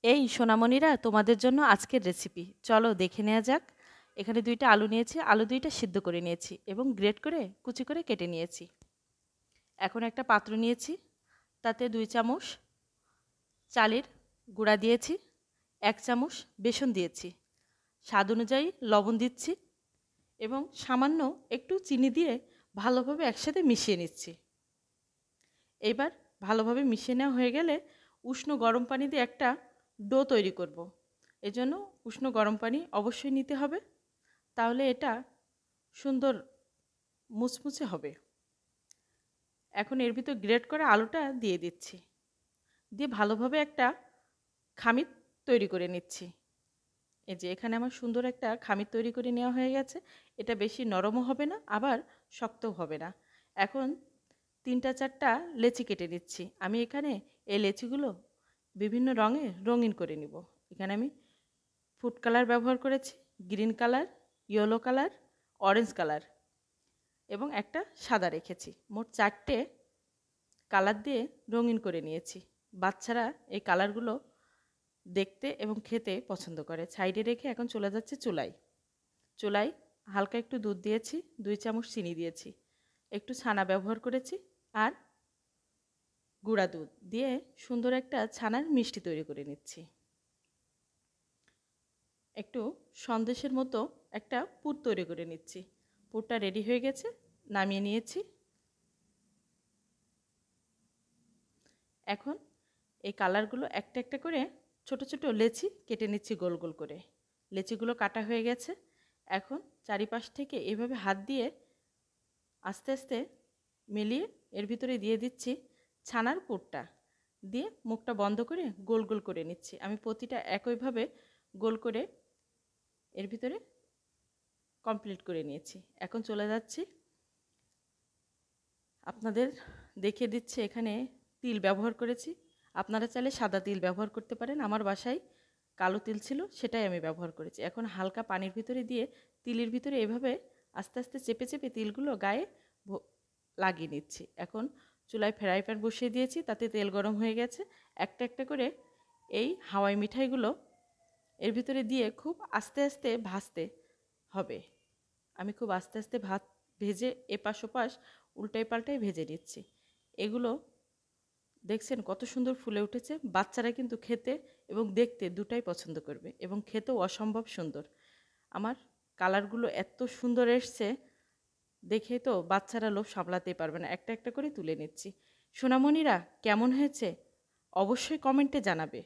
এই সোনামণিরা, তোমাদের জন্য আজকের রেসিপি চলো দেখে নেওয়া যাক। এখানে 2টা আলু নিয়েছি, আলু 2টা সিদ্ধ করে নিয়েছি এবং গ্রেট করে কুচি করে কেটে নিয়েছি। এখন একটা পাত্র নিয়েছি, তাতে 2 চামচ চালের গুঁড়া দিয়েছি, 1 চামচ বেসন দিয়েছি, স্বাদ অনুযায়ী লবণ দিচ্ছি এবং সামান্য একটু চিনি দিয়ে ভালোভাবে একসাথে মিশিয়ে নিচ্ছি। এবার ভালোভাবে মিশিয়ে নেওয়া হয়ে গেলে উষ্ণ গরম পানি দিয়ে একটা ডো তৈরি করব। এজন্য উষ্ণ গরম পানি অবশ্যই নিতে হবে, তাহলে এটা সুন্দর মুচমুচে হবে। এখন এর ভিতর গ্রেট করা আলুটা দিয়ে দিচ্ছি, দিয়ে ভালোভাবে একটা খামির তৈরি করে নিচ্ছি। এই যে এখানে আমার সুন্দর একটা খামির তৈরি করে নেওয়া হয়ে গেছে। এটা বেশি নরমও হবে না, আবার শক্তও হবে না। এখন 3-4টা লেচি কেটে নিচ্ছি। আমি এখানে এই লেচিগুলো বিভিন্ন রঙে রঙিন করে নিব। এখানে আমি ফুড কালার ব্যবহার করেছি, green colour, yellow colour, orange colour এবং একটা সাদা রেখেছি। মোট 4টে কালার দিয়ে রঙিন করে নিয়েছি। বাচ্চারা এই কালারগুলো দেখতে এবং খেতে পছন্দ করে। সাইডে রেখে এখন চলে যাচ্ছে চুলায়। চুলায় হালকা একটু দুধ দিয়েছি, 2 চামচ চিনি দিয়েছি, একটু ছানা ব্যবহার করেছি আর গুঁড়া দুধ দিয়ে সুন্দর একটা ছানার মিষ্টি তৈরি করে নিচ্ছি। একটু সন্দেশের মতো একটা পুর তৈরি করে নিচ্ছি। পুরটা রেডি হয়ে গেছে, নামিয়ে নিয়েছি। এখন এই কালারগুলো একটা একটা করে ছোট ছোট লেচি কেটে নিচ্ছি গোল গোল করে। লেচিগুলো কাটা হয়ে গেছে। এখন চারিপাশ থেকে এভাবে হাত দিয়ে আস্তে আস্তে মিলিয়ে এর ভিতরে দিয়ে দিচ্ছি ছানার পুরটা, দিয়ে মুখটা বন্ধ করে গোল গোল করে নিচ্ছি। আমি প্রতিটা একইভাবে গোল করে এর ভিতরে কমপ্লিট করে নিয়েছি। এখন চলে যাচ্ছি, আপনাদের দেখিয়ে দিচ্ছি। এখানে তিল ব্যবহার করেছি, আপনারা চাইলে সাদা তিল ব্যবহার করতে পারেন। আমার বাসায় কালো তিল ছিল, সেটাই আমি ব্যবহার করেছি। এখন হালকা পানির ভিতরে দিয়ে তিলের ভিতরে এভাবে আস্তে আস্তে চেপে চেপে তিলগুলো গায়ে লাগিয়ে নিচ্ছি। এখন চুলায় ফ্রাই প্যান বসিয়ে দিয়েছি, তাতে তেল গরম হয়ে গেছে। একটা একটা করে এই হাওয়াই মিঠাইগুলো এর ভিতরে দিয়ে খুব আস্তে আস্তে ভাজতে হবে। আমি খুব আস্তে আস্তে ভেজে এপাশ ওপাশ উল্টাই পাল্টাই ভেজে নিচ্ছি। এগুলো দেখছেন কত সুন্দর ফুলে উঠেছে। বাচ্চারা কিন্তু খেতে এবং দেখতে দুটাই পছন্দ করবে এবং খেতেও অসম্ভব সুন্দর। আমার কালারগুলো এত সুন্দর এসছে, দেখে তো বাচ্চারা লোভ সামলাতেই পারবে না। একটা একটা করে তুলে নিচ্ছি। সোনামণিরা, কেমন হয়েছে অবশ্যই কমেন্টে জানাবে।